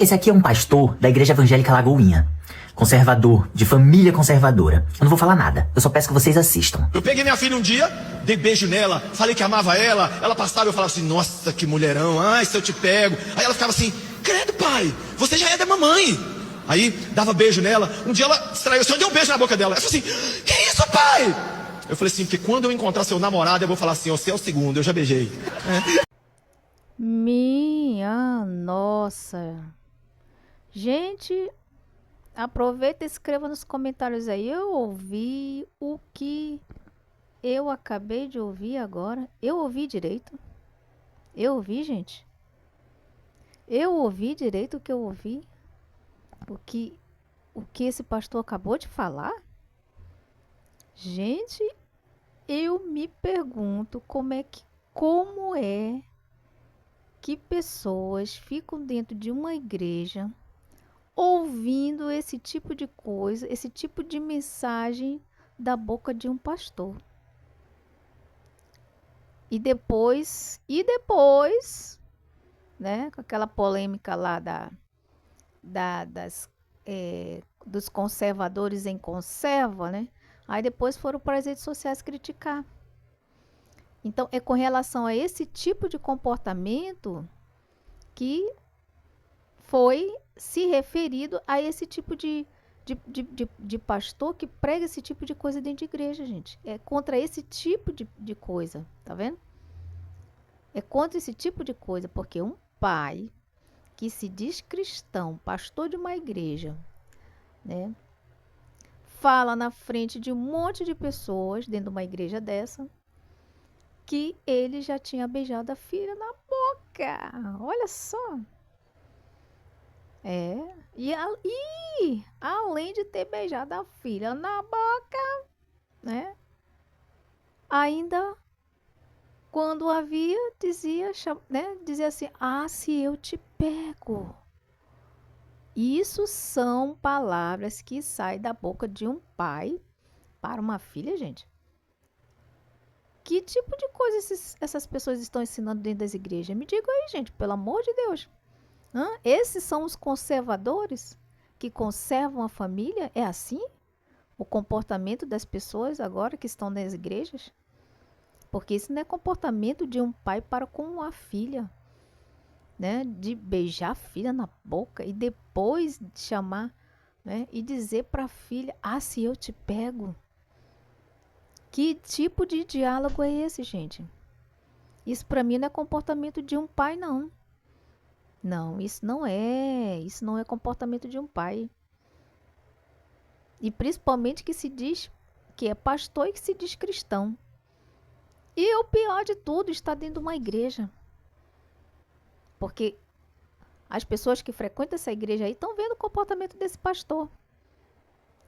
Esse aqui é um pastor da Igreja Evangélica Lagoinha. Conservador, de família conservadora. Eu não vou falar nada, eu só peço que vocês assistam. Eu peguei minha filha um dia, dei beijo nela, falei que amava ela passava e eu falava assim, nossa, que mulherão, ai, se eu te pego. Aí ela ficava assim, credo pai, você já é da mamãe. Aí, dava beijo nela, um dia ela distraiu, o senhor deu um beijo na boca dela. Ela falou assim, que isso pai? Eu falei assim, porque quando eu encontrar seu namorado, eu vou falar assim, você é o segundo, eu já beijei. Minha nossa. Gente, aproveita e escreva nos comentários aí. Eu ouvi o que eu acabei de ouvir agora. Eu ouvi direito? Eu ouvi, gente? Eu ouvi direito o que eu ouvi? O que esse pastor acabou de falar? Gente, eu me pergunto como é que pessoas ficam dentro de uma igreja ouvindo esse tipo de coisa, esse tipo de mensagem da boca de um pastor. E depois, né, com aquela polêmica lá dos conservadores em conserva, né? Aí depois foram para as redes sociais criticar. Então, é com relação a esse tipo de comportamento que foi se referido a esse tipo de pastor que prega esse tipo de coisa dentro de igreja, gente. É contra esse tipo de coisa, tá vendo? É contra esse tipo de coisa, porque um pai que se diz cristão, pastor de uma igreja, né? Fala na frente de um monte de pessoas dentro de uma igreja dessa que ele já tinha beijado a filha na boca. Olha só. E além de ter beijado a filha na boca, né? Ainda quando havia, dizia assim, se eu te pego. Isso são palavras que saem da boca de um pai para uma filha, gente. Que tipo de coisa essas pessoas estão ensinando dentro das igrejas? Me diga aí, gente, pelo amor de Deus. Esses são os conservadores que conservam a família? É assim o comportamento das pessoas agora que estão nas igrejas? Porque isso não é comportamento de um pai para com a filha, né? De beijar a filha na boca e depois chamar, né? E dizer para a filha, se eu te pego. Que tipo de diálogo é esse, gente? Isso para mim não é comportamento de um pai, não. Não, isso não é comportamento de um pai. E principalmente que se diz que é pastor e que se diz cristão. E o pior de tudo está dentro de uma igreja. Porque as pessoas que frequentam essa igreja aí estão vendo o comportamento desse pastor.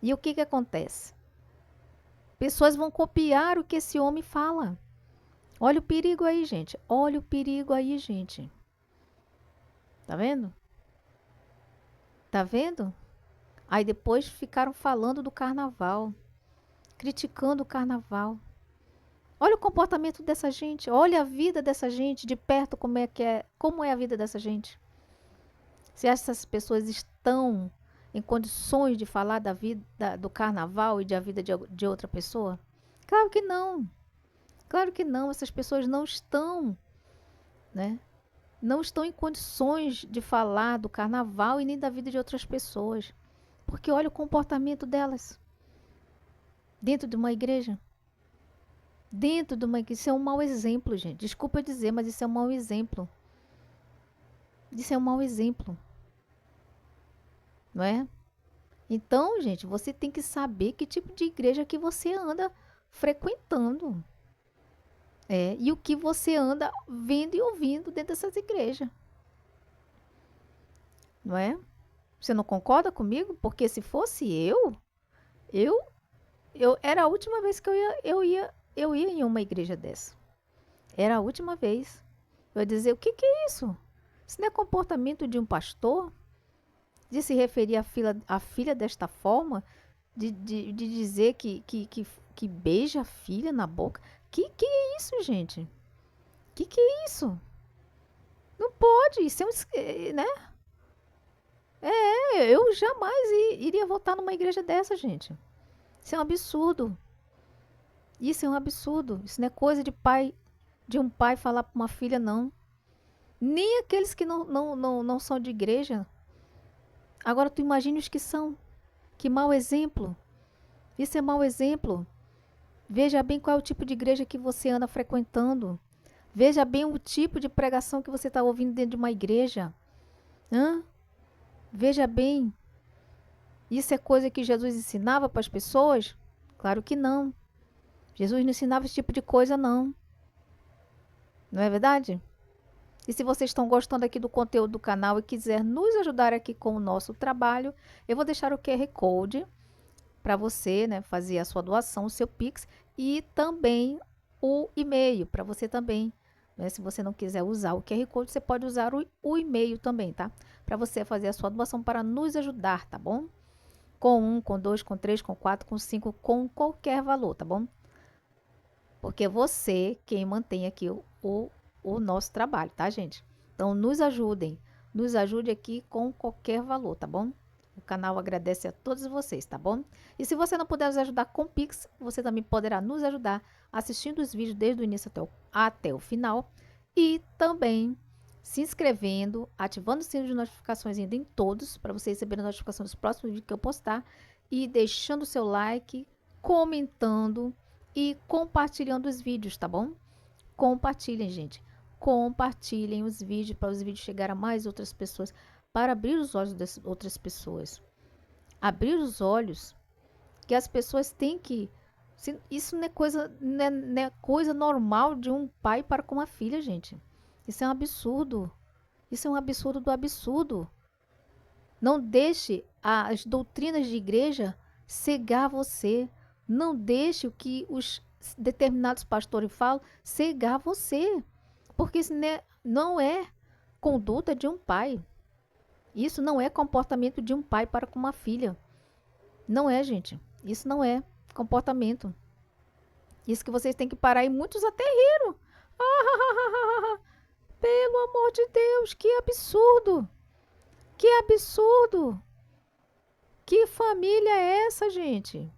E o que acontece? Pessoas vão copiar o que esse homem fala. Olha o perigo aí, gente. Olha o perigo aí, gente. Tá vendo? Tá vendo? Aí depois ficaram falando do carnaval, criticando o carnaval. Olha o comportamento dessa gente, olha a vida dessa gente de perto, como é a vida dessa gente. Você acha que essas pessoas estão em condições de falar da vida do carnaval e da vida de outra pessoa? Claro que não. Claro que não, essas pessoas não estão, né? Não estão em condições de falar do carnaval e nem da vida de outras pessoas. Porque olha o comportamento delas. Dentro de uma igreja. Isso é um mau exemplo, gente. Desculpa eu dizer, mas isso é um mau exemplo. Isso é um mau exemplo. Não é? Então, gente, você tem que saber que tipo de igreja que você anda frequentando. E o que você anda vendo e ouvindo dentro dessas igrejas. Não é? Você não concorda comigo? Porque se fosse eu era a última vez que eu ia em uma igreja dessa. Era a última vez. Eu ia dizer, o que é isso? Isso não é comportamento de um pastor? De se referir à filha desta forma? De dizer que beija a filha na boca? Que é isso, gente? Que é isso? Não pode, isso é né? eu jamais iria votar numa igreja dessa, gente. Isso é um absurdo. Isso é um absurdo. Isso não é coisa de um pai falar para uma filha, não. Nem aqueles que não são de igreja. Agora tu imagina os que são. Que mau exemplo. Isso é mau exemplo. Veja bem qual é o tipo de igreja que você anda frequentando. Veja bem o tipo de pregação que você está ouvindo dentro de uma igreja. Veja bem. Isso é coisa que Jesus ensinava para as pessoas? Claro que não. Jesus não ensinava esse tipo de coisa, não. Não é verdade? E se vocês estão gostando aqui do conteúdo do canal e quiser nos ajudar aqui com o nosso trabalho, eu vou deixar o QR Code para você, né, fazer a sua doação, o seu Pix, e também o e-mail para você também. Né, se você não quiser usar o QR Code, você pode usar o e-mail também, tá? Para você fazer a sua doação para nos ajudar, tá bom? Com 1, com 2, com 3, com 4, com 5, com qualquer valor, tá bom? Porque você quem mantém aqui o nosso trabalho, tá, gente? Então, nos ajudem. Nos ajude aqui com qualquer valor, tá bom? O canal agradece a todos vocês, tá bom? E se você não puder nos ajudar com Pix, você também poderá nos ajudar assistindo os vídeos desde o início até o final. E também se inscrevendo, ativando o sino de notificações ainda em todos, para você receber a notificação dos próximos vídeos que eu postar. E deixando o seu like, comentando e compartilhando os vídeos, tá bom? Compartilhem, gente. Compartilhem os vídeos para os vídeos chegarem a mais outras pessoas, para abrir os olhos das outras pessoas. Abrir os olhos que as pessoas têm que... Isso não é coisa normal de um pai para com uma filha, gente. Isso é um absurdo. Isso é um absurdo do absurdo. Não deixe as doutrinas de igreja cegar você. Não deixe o que os determinados pastores falam cegar você. Porque isso não é conduta de um pai. Isso não é comportamento de um pai para com uma filha. Não é, gente. Isso não é comportamento. Isso que vocês têm que parar, e muitos até riram. Pelo amor de Deus, que absurdo. Que absurdo. Que família é essa, gente?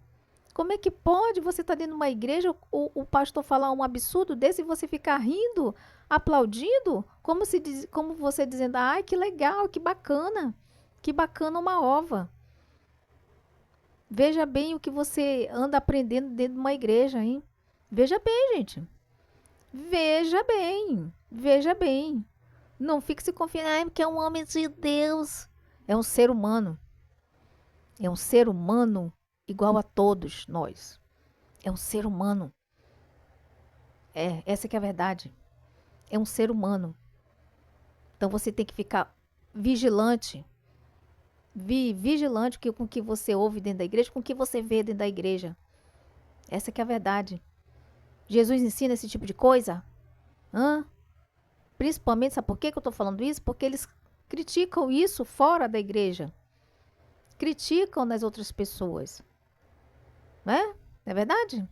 Como é que pode você estar dentro de uma igreja, o pastor falar um absurdo desse e você ficar rindo, aplaudindo, como você dizendo, ai, que legal, que bacana uma ova. Veja bem o que você anda aprendendo dentro de uma igreja, hein? Veja bem, gente. Veja bem, veja bem. Não fique se confiando, ai, porque é um homem de Deus. É um ser humano. É um ser humano igual a todos nós. É um ser humano. Essa que é a verdade. É um ser humano. Então você tem que ficar vigilante. Vigilante com o que você ouve dentro da igreja, com o que você vê dentro da igreja. Essa que é a verdade. Jesus ensina esse tipo de coisa? Principalmente, sabe por que eu estou falando isso? Porque eles criticam isso fora da igreja. Criticam nas outras pessoas. Não é verdade?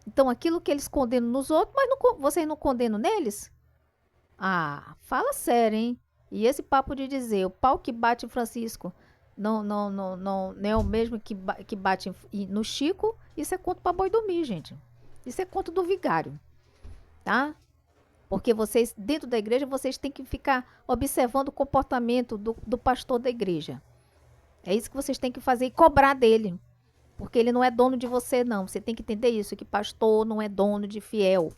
Então, aquilo que eles condenam nos outros, mas vocês não condenam neles? Ah, fala sério, hein? E esse papo de dizer, o pau que bate em Francisco não é o mesmo que bate no Chico, isso é conto para boi dormir, gente. Isso é conto do vigário, tá? Porque vocês, dentro da igreja, vocês têm que ficar observando o comportamento do pastor da igreja. É isso que vocês têm que fazer e cobrar dele. Porque ele não é dono de você, não. Você tem que entender isso, que pastor não é dono de fiel.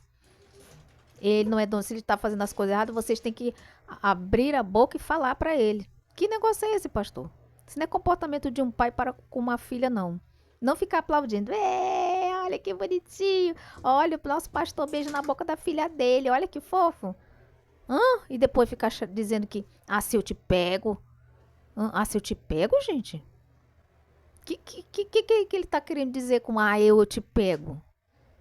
Ele não é dono. Se ele está fazendo as coisas erradas, vocês têm que abrir a boca e falar para ele. Que negócio é esse, pastor? Isso não é comportamento de um pai para com uma filha, não. Não ficar aplaudindo. Olha que bonitinho. Olha, o nosso pastor beija na boca da filha dele. Olha que fofo. E depois ficar dizendo que, se eu te pego. Se eu te pego, gente? Que ele tá querendo dizer com eu te pego?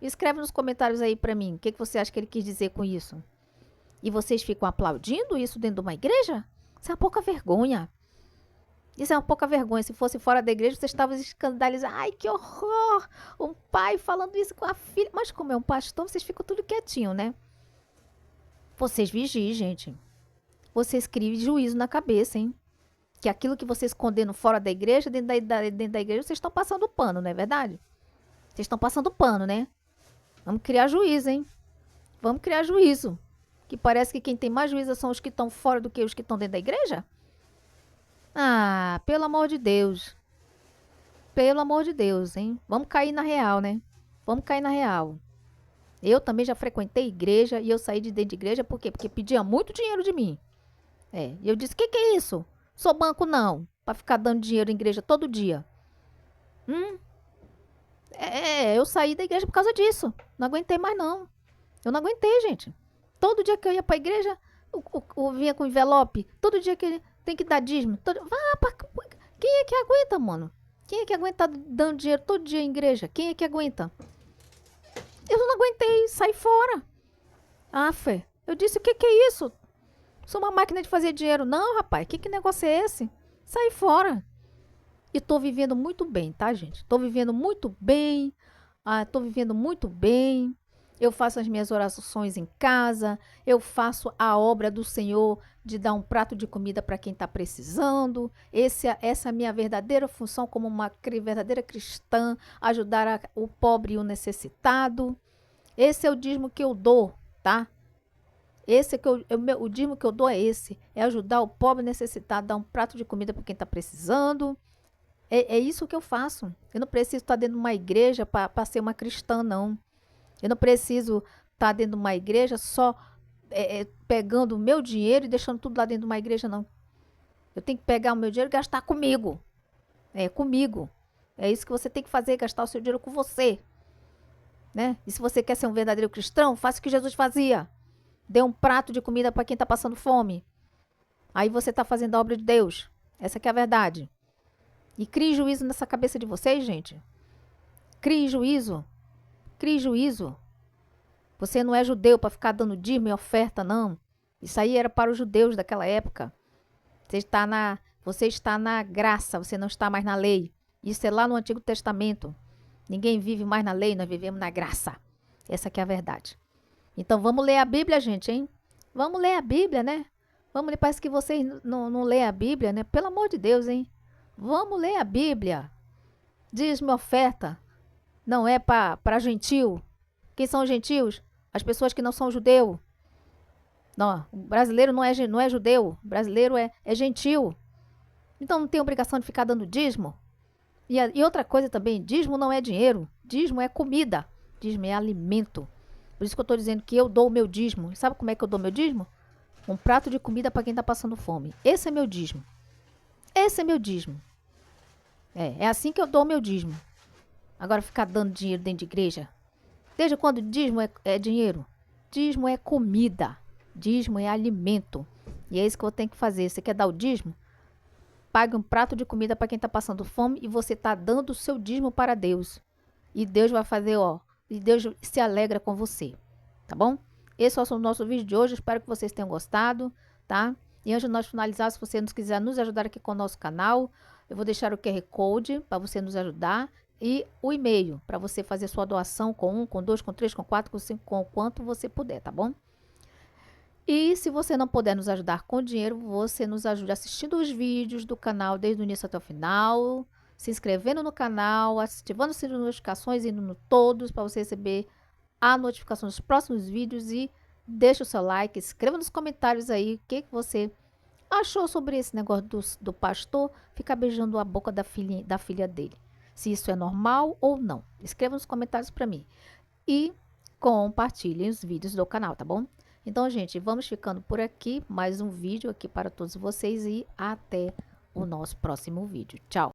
Escreve nos comentários aí pra mim. O que você acha que ele quis dizer com isso? E vocês ficam aplaudindo isso dentro de uma igreja? Isso é uma pouca vergonha. Isso é uma pouca vergonha. Se fosse fora da igreja, vocês estavam escandalizados. Ai, que horror! Um pai falando isso com a filha. Mas como é um pastor, vocês ficam tudo quietinho, né? Vocês vigiem, gente. Vocês criem juízo na cabeça, hein? Que aquilo que vocês condenam fora da igreja, dentro da igreja, vocês estão passando pano, não é verdade? Vocês estão passando pano, né? Vamos criar juízo, hein? Vamos criar juízo. Que parece que quem tem mais juízo são os que estão fora do que os que estão dentro da igreja? Ah, pelo amor de Deus. Pelo amor de Deus, hein? Vamos cair na real, né? Vamos cair na real. Eu também já frequentei igreja e eu saí de dentro de igreja por quê? Porque pedia muito dinheiro de mim. E eu disse, que é isso? Sou banco não, pra ficar dando dinheiro em igreja todo dia. Eu saí da igreja por causa disso. Não aguentei mais não. Eu não aguentei, gente. Todo dia que eu ia pra igreja, eu vinha com envelope. Todo dia que ele tem que dar dízimo. Quem é que aguenta, mano? Quem é que aguenta dando dinheiro todo dia em igreja? Quem é que aguenta? Eu não aguentei, saí fora. Fé. Eu disse, o que é isso? Sou uma máquina de fazer dinheiro. Não, rapaz, que negócio é esse? Saí fora. E tô vivendo muito bem, tá, gente? Tô vivendo muito bem. Tô vivendo muito bem. Eu faço as minhas orações em casa. Eu faço a obra do Senhor de dar um prato de comida para quem está precisando. Essa é a minha verdadeira função como uma verdadeira cristã, ajudar o pobre e o necessitado. Esse é o dízimo que eu dou, tá? O dízimo que eu dou é esse. É ajudar o pobre necessitado, dar um prato de comida para quem está precisando. É isso que eu faço. Eu não preciso estar dentro de uma igreja para ser uma cristã, não. Eu não preciso estar dentro de uma igreja só pegando o meu dinheiro e deixando tudo lá dentro de uma igreja, não. Eu tenho que pegar o meu dinheiro e gastar comigo. Comigo. É isso que você tem que fazer, gastar o seu dinheiro com você. Né? E se você quer ser um verdadeiro cristão, faça o que Jesus fazia. Dê um prato de comida para quem está passando fome. Aí você está fazendo a obra de Deus. Essa que é a verdade. E crie juízo nessa cabeça de vocês, gente. Crie juízo. Crie juízo. Você não é judeu para ficar dando dízimo e oferta, não. Isso aí era para os judeus daquela época. Você está na graça, você não está mais na lei. Isso é lá no Antigo Testamento. Ninguém vive mais na lei, nós vivemos na graça. Essa que é a verdade. Então vamos ler a Bíblia, gente, hein? Vamos ler a Bíblia, né? Vamos ler, parece que vocês não lêem a Bíblia, né? Pelo amor de Deus, hein? Vamos ler a Bíblia. Dízimo e oferta. Não é para gentil. Quem são os gentios? As pessoas que não são judeu. Não, o brasileiro não é judeu. O brasileiro é gentil. Então não tem obrigação de ficar dando dízimo. E outra coisa também, dízimo não é dinheiro. Dízimo é comida. Dízimo é alimento. Por isso que eu estou dizendo que eu dou o meu dízimo. E sabe como é que eu dou meu dízimo? Um prato de comida para quem está passando fome. Esse é meu dízimo. Esse é meu dízimo. É assim que eu dou o meu dízimo. Agora ficar dando dinheiro dentro de igreja. Desde quando dízimo é dinheiro? Dízimo é comida. Dízimo é alimento. E é isso que eu tenho que fazer. Você quer dar o dízimo? Pague um prato de comida para quem está passando fome e você está dando o seu dízimo para Deus. E Deus vai fazer, e Deus se alegra com você. Tá bom? Esse é o nosso vídeo de hoje. Espero que vocês tenham gostado, tá? E antes de nós finalizar, se você quiser nos ajudar aqui com o nosso canal, eu vou deixar o QR Code para você nos ajudar e o e-mail para você fazer sua doação com 1, com 2, com 3, com 4, com 5, com o quanto você puder, tá bom? E se você não puder nos ajudar com dinheiro, você nos ajuda assistindo os vídeos do canal desde o início até o final, se inscrevendo no canal, ativando o sininho de notificações e indo no todos para você receber a notificação dos próximos vídeos e deixa o seu like, escreva nos comentários aí o que você achou sobre esse negócio do pastor ficar beijando a boca da filha dele. Se isso é normal ou não. Escreva nos comentários para mim. E compartilhem os vídeos do canal, tá bom? Então, gente, vamos ficando por aqui. Mais um vídeo aqui para todos vocês e até o nosso próximo vídeo. Tchau!